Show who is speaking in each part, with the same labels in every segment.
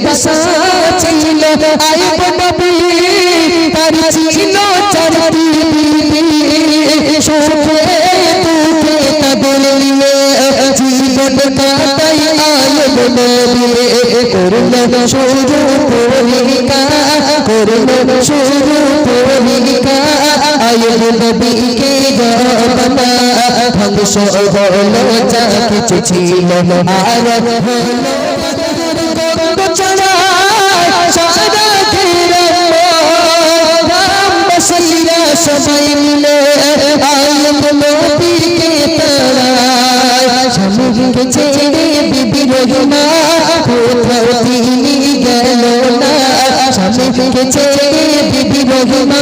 Speaker 1: বাদশা ছিল আইব নবী তার ছিল চারটি বিবি সুখে দুঃখে তাদের নিয়ে জীবন কাটাই আইব নবী করল শুরু পরিকা করল শুরু পরিকা আইব নবীকে গবনা ধ্বংস হলো যা কিছু ছিল আর হলো সবাই মিলে আইব নবীকে তাড়ায় স্বামীকে ছেড়ে বিবি রহিমা কোথাও তিনি গেল না স্বামীকে ছেড়ে বিবি রহিমা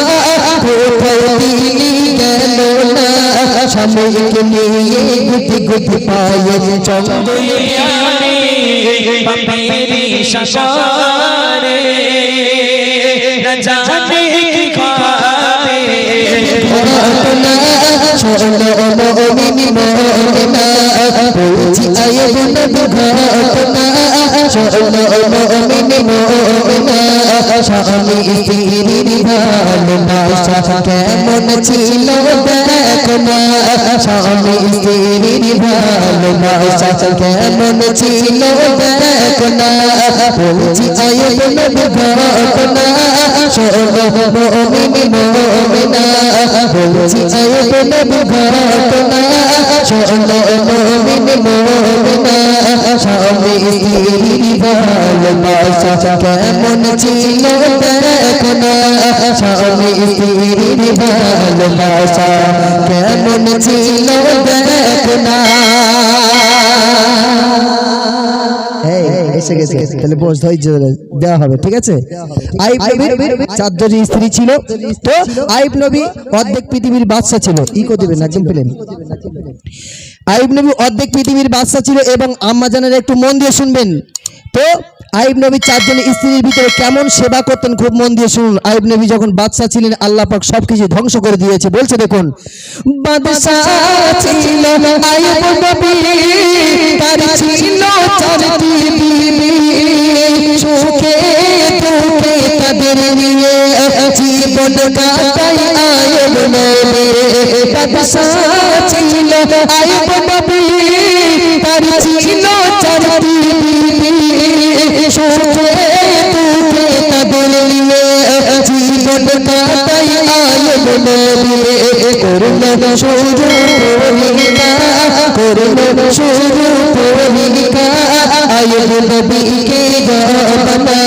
Speaker 1: কোথাও তিনি গেল না স্বামীকে নিয়ে গুটি গুটি পায়ে চন্দুলিয়ানে বাপেরি শাসারে না জানে কি খাবে ঘটনা শোনো মুমিন মুমিনা বলছি আইব নবী ঘটনা শোনো মুমিন মুমিনা স্বামী স্ত্রীর ভালোবাসা কেমন ছিল দেখো না স্বামী স্ত্রীর ভালোবাসা কেমন ছিল দেখো না বলছি আইব নবী ঘটনা শোনো মুমিন মুমিনা বলছি আইব নবী ঘটনা শোনো মুমিন মুমিনা স্বামী স্ত্রীর ভালোবাসা কেমন ছিল দেখো না স্বামী স্ত্রীর ভালোবাসা কেমন ছিল দেখো না এসে গেছে তাহলে বস ধৈর্য দেওয়া হবে ঠিক আছে আইব নবীর চারজন স্ত্রী ছিল তো আইব নবী অর্ধেক পৃথিবীর বাদশা ছিল ইকো দিবেন একদম প্লেন আইব নবী অর্ধেক পৃথিবীর বাদশা ছিল এবং আম্মা জানেরা একটু মন দিয়ে শুনবেন তো আইব নবী চারজন স্ত্রীর ভিতরে কেমন সেবা করতেন খুব মন দিয়ে শুনুন আইব নবী যখন বাদশা ছিলেন আল্লাহ পাক সবকিছু ধ্বংস করে দিয়েছে বলছে দেখুন বাদশা ছিল আইব নবী তার ছিল চারটি বিবি সুখে দুঃখে তাদের নিয়ে জীবন কাটাই আইব নবী বাদশা ছিল আইব নবী তার ছিল চারটি বিবি সুখে দুঃখে তাদের নিয়ে জীবন কাটাই আইব নবী করল শুরু পরিকা করল শুরু পরিকা আইব নবীকে গবনা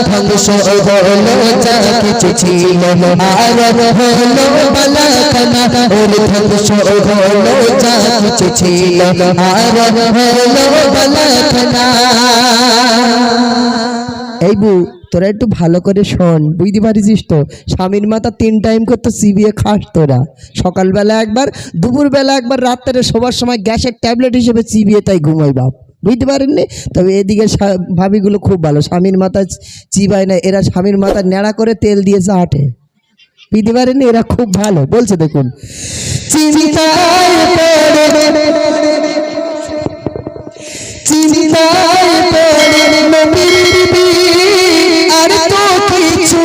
Speaker 1: ধ্বংস হলো যা কিছু ছিল আর হলো বালাখানা ওর ধ্বংস হলো যা কিছু ছিল আর হলো বালাখানা এই বউ তোরা একটু ভালো করে শোন বুঝতে পারিস তো স্বামীর মাথা 3 টাইম করতে চিবিয়ে খাস তোরা সকালবেলা একবার দুপুরবেলা একবার রাত্রে শোবার সময় গ্যাসের ট্যাবলেট হিসেবে চিবিয়ে তাই ঘুমাই বাপ বুঝতে পারেননি তবে এদিকে ভাবিগুলো খুব ভালো স্বামীর মাথা চিবায় না এরা স্বামীর মাথা ন্যাড়া করে তেল দিয়ে চাটে বুঝতে পারেননি এরা খুব ভালো বলছে দেখুন আর তো কিছু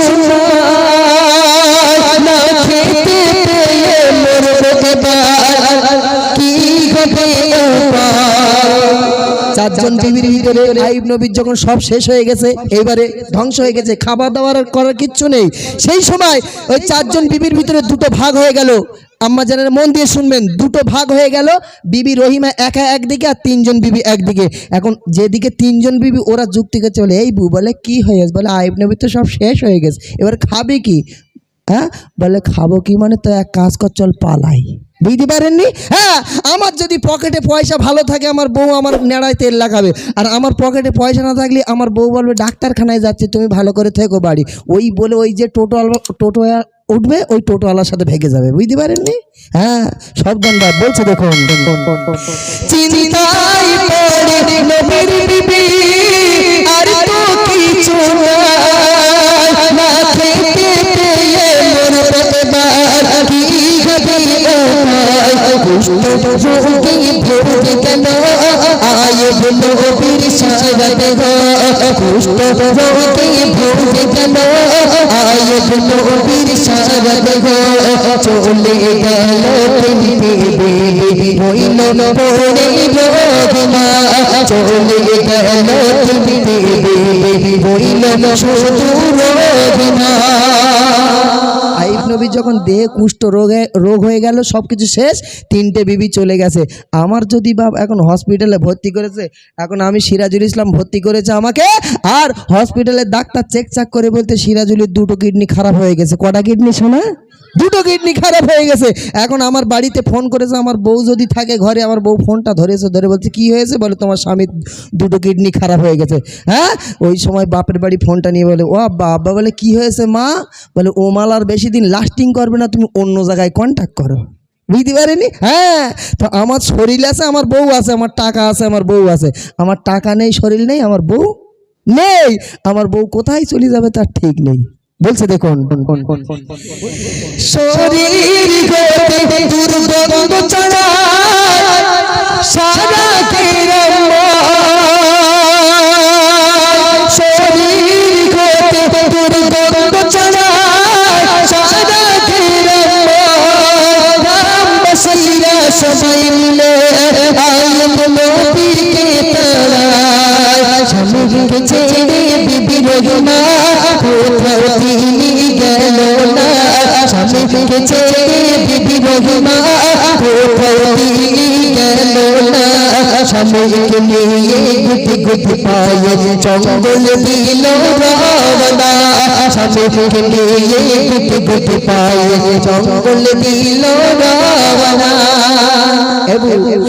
Speaker 1: না খেতে পেয়ে মরতে কি হবে চারজন বিবির ভিতরে আইব নবীর যখন সব শেষ হয়ে গেছে এবারে ধ্বংস হয়ে গেছে খাবার দাবার করার কিচ্ছু নেই সেই সময় ওই চারজন বিবির ভিতরে দুটো ভাগ হয়ে গেল আম্মা জানেরা মন দিয়ে শুনবেন দুটো ভাগ হয়ে গেল বিবি রহিমা একা একদিকে আর 3 জন বিবি একদিকে এখন যেদিকে 3 জন বিবি ওরা যুক্তি করছে বলে এই বউ বলে কি হয়েছে বলে আইব নবী তো সব শেষ হয়ে গেছে এবার খাবে কি হ্যাঁ বলে খাবো কি মানে তো এক কাজ কর চল পালাই বুঝতে পারেননি হ্যাঁ আমার যদি পকেটে পয়সা ভালো থাকে আমার বউ আমার নেড়ায় তেল লাগাবে আর আমার পকেটে পয়সা না থাকলে আমার বউ বলবে ডাক্তারখানায় যাচ্ছে তুমি ভালো করে থেকো বাড়ি ওই বলে ওই যে টোটো উঠবে ওই টোটোওয়ালার সাথে ভেগে যাবে বুঝতে পারেননি হ্যাঁ সব গানটা বলছে দেখুন চিন্তায় পড়ে নবীর বিবি আর তো কিছু না খেতে পেয়ে মরতে বাকি হবে কুষ্ঠ রোগী ভরে গেল আইব নবীর সারাতে কুষ্ঠ কুষ্ঠ রোগে ভুগে গেল আয়ুব নবীর শারদ গো চলে গেল পৃথিবী হইল পরে রোগমা চলে গেল পৃথিবী হইল শুধু রোগমা। আইব নবী যখন দেহে কুষ্ঠ রোগ হয়ে গেল, সবকিছু শেষ, 3টে বিবি চলে গেছে। আমার যদি বাপ এখন হসপিটালে ভর্তি করেছে, এখন আমি সিরাজুল ইসলাম ভর্তি করেছে আমাকে, আর হসপিটালে ডাক্তার চেক চাক করে বলতে সিরাজুলের 2টো কিডনি খারাপ হয়ে গেছে। কটা কিডনি শোনা? 2টো কিডনি খারাপ হয়ে গেছে। এখন আমার বাড়িতে ফোন করেছে, আমার বউ যদি থাকে ঘরে, আমার বউ ফোনটা ধরেছে, ধরে বলছে কি হয়েছে, বলে তোমার স্বামীর 2টো কিডনি খারাপ হয়ে গেছে। হ্যাঁ, ওই সময় বাপের বাড়ি ফোনটা নিয়ে বলে, ও বাবা, বলে কি হয়েছে মা, বলে ও মাল আর বেশি দিন লাস্টিং করবে না, তুমি অন্য জায়গায় কন্ট্যাক্ট করো। বুঝতে পারিনি? হ্যাঁ, তো আমার শরীর আছে, আমার বউ আছে, আমার টাকা আছে, আমার বউ আছে। আমার টাকা নেই, শরীর নেই, আমার বউ নেই, আমার বউ কোথায় চলে যাবে তার ঠিক নেই। বলছে দেখুন, শরীর গতে দুর্গন্ধ ছড়ায় সারা কেরাম, শরীর গতে দুর্গন্ধ ছড়ায় সারা কেরাম, রাম বসিরা সবাই মিলে আইব নবীকে তাড়ায়, স্বামীকে ছেড়ে বিবি রহিমা কোথাও তিনি গেল না, স্বামীকে ছেড়ে বিবি রহিমা কোথাও তিনি গেল না, স্বামীকে নিয়ে গুটি গুটি পায়ে জঙ্গল দিল রওনা, স্বামীকে নিয়ে গুটি গুটি পায়ে জঙ্গল দিল রওনা।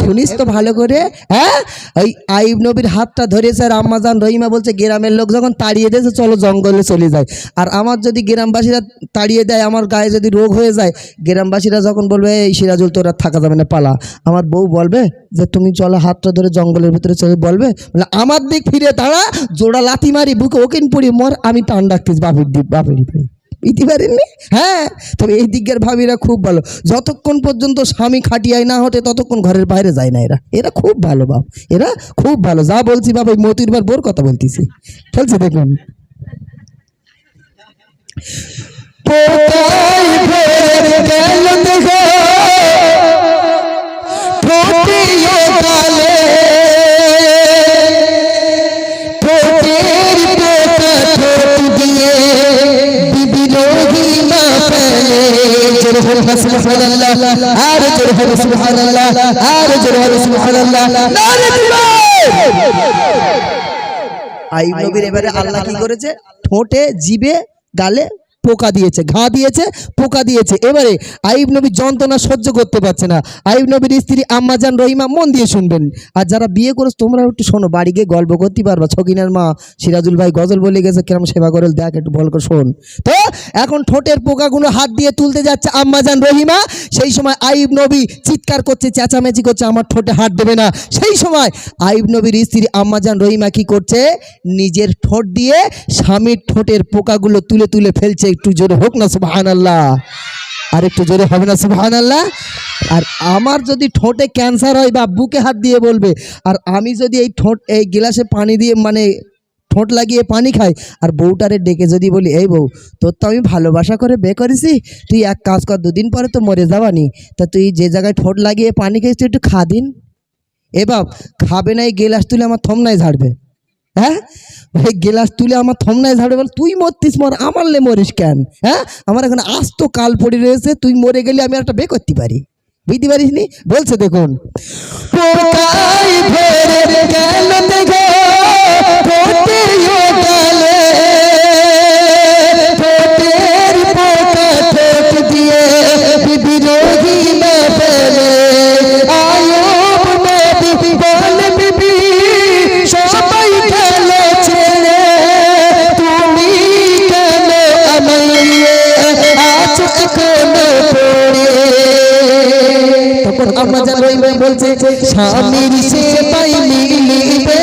Speaker 1: শুনিস তো ভালো করে? হ্যাঁ, ওই আইব নবীর হাতটা ধরেছে আর আম্মাজান রহিমা বলছে গ্রামের লোক যখন তাড়িয়ে দিয়েছে চলো জঙ্গলে চলে যায়। আর আমার যদি গ্রামবাসীরা তাড়িয়ে দেয়, আমার গায়ে যদি রোগ হয়ে যায়, গ্রামবাসীরা যখন বলবে এই সিরাজুল তোর আর থাকা যাবে না, পালা, আমার বউ বলবে যে তুমি চলো হাতটা ধরে জঙ্গলের ভিতরে চলে, বলবে বলে আমার দিক ফিরে দাঁড়া, জোড়া লাথি মারি বুকে ওকিন পড়ি মর, আমি টান ডাকতিস বাপের দিক বাপেরই বাড়ি। বুঝতে পারেননি? হ্যাঁ, তবে এই দিকের ভাবিরা খুব ভালো, যতক্ষণ পর্যন্ত স্বামী খাটিয়ায় না হতে ততক্ষণ ঘরের বাইরে যায় না। এরা খুব ভালো বাপ, এরা খুব ভালো। যা বলছি বাবা, ওই মতিরবার বোর কথা বলতেছি। চলছে দেখুন, আইব নবীর এবারে আল্লাহ কি করেছে, ঠোঁটে জিবে গালে পোকা দিয়েছে, ঘা দিয়েছে, পোকা দিয়েছে। এবারে আইব নবী যন্ত্রণা সহ্য করতে পারছে না। আইব নবীর স্ত্রী আম্মাজান রহিমা, মন দিয়ে শুনবেন, আর যারা বিয়ে করেছ তোমরা একটু শোনো, বাড়ি গিয়ে গল্প করতে পারবা। ছকিনার মা সিরাজুল ভাই গজল বলে গেছে, কেরম সেবা করে দেখ, একটু বল করে শোন। তো এখন ঠোঁটের পোকাগুলো হাত দিয়ে তুলতে যাচ্ছে আম্মাজান রহিমা, সেই সময় আইব নবী চিৎকার করছে, চেঁচামেচি করছে, আমার ঠোঁটে হাত দেবে না। সেই সময় আইব নবীর স্ত্রী আম্মাজান রহিমা কি করছে, নিজের ঠোঁট দিয়ে স্বামীর ঠোঁটের পোকাগুলো তুলে তুলে ফেলছে। একটু জোরে হোক না সুবহানাল্লাহ, আর একটু জোরে হবে না সুবহানাল্লাহ। আর আমার যদি ঠোঁটে ক্যান্সার হয় বা বুকে হাত দিয়ে বলবে, আর আমি যদি এই ঠোঁট এই গ্লাসে পানি দিয়ে মানে ঠোঁট লাগিয়ে পানি খাই, আর বউটারে ডেকে যদি বলি এই বউ তোর তো আমি ভালোবাসা করে বিয়ে করেছি, তুই এক কাজ কর, 2 দিন পরে তো মরে যাবানি, তা তুই যে জায়গায় ঠোঁট লাগিয়ে পানি খাইস তুই একটু খা দিন। এ বাপ খাবে না, এই গ্লাস তুলে আমার থমনায় ঝাড়বে। হ্যাঁ, ভাই গ্লাস তুলে আমার থমনায় ঝাড়বে, বল তুই মরতিস মর, আমারলে মরিস কেন? হ্যাঁ, আমার এখন আস্ত কাল পড়ে রয়েছে, তুই মরে গেলে আমি একটা বিয়ে করতে পারি। বুঝতে পারিস নি? বলছে দেখুন, আম্মাজান রহিমা বলছে স্বামীর সেবাই মিলিবে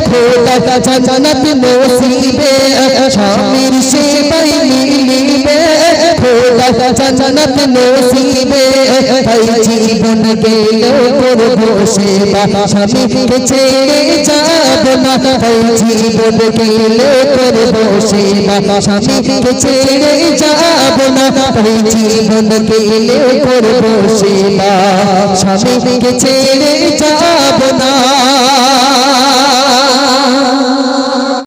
Speaker 1: খোদা জান্নাত নসিবে, স্বামীর সেবাই মিলিবে খোদা জান্নাত নসিবে, তাই জীবন গেল তোর সেবা স্বামীকে ছেড়ে যাব না তাই জীবন গেলে করব সেবা স্বামীকে ছেড়ে যাব না তাই জীবন গেলে করব সেবা স্বামীকে ছেড়ে যাব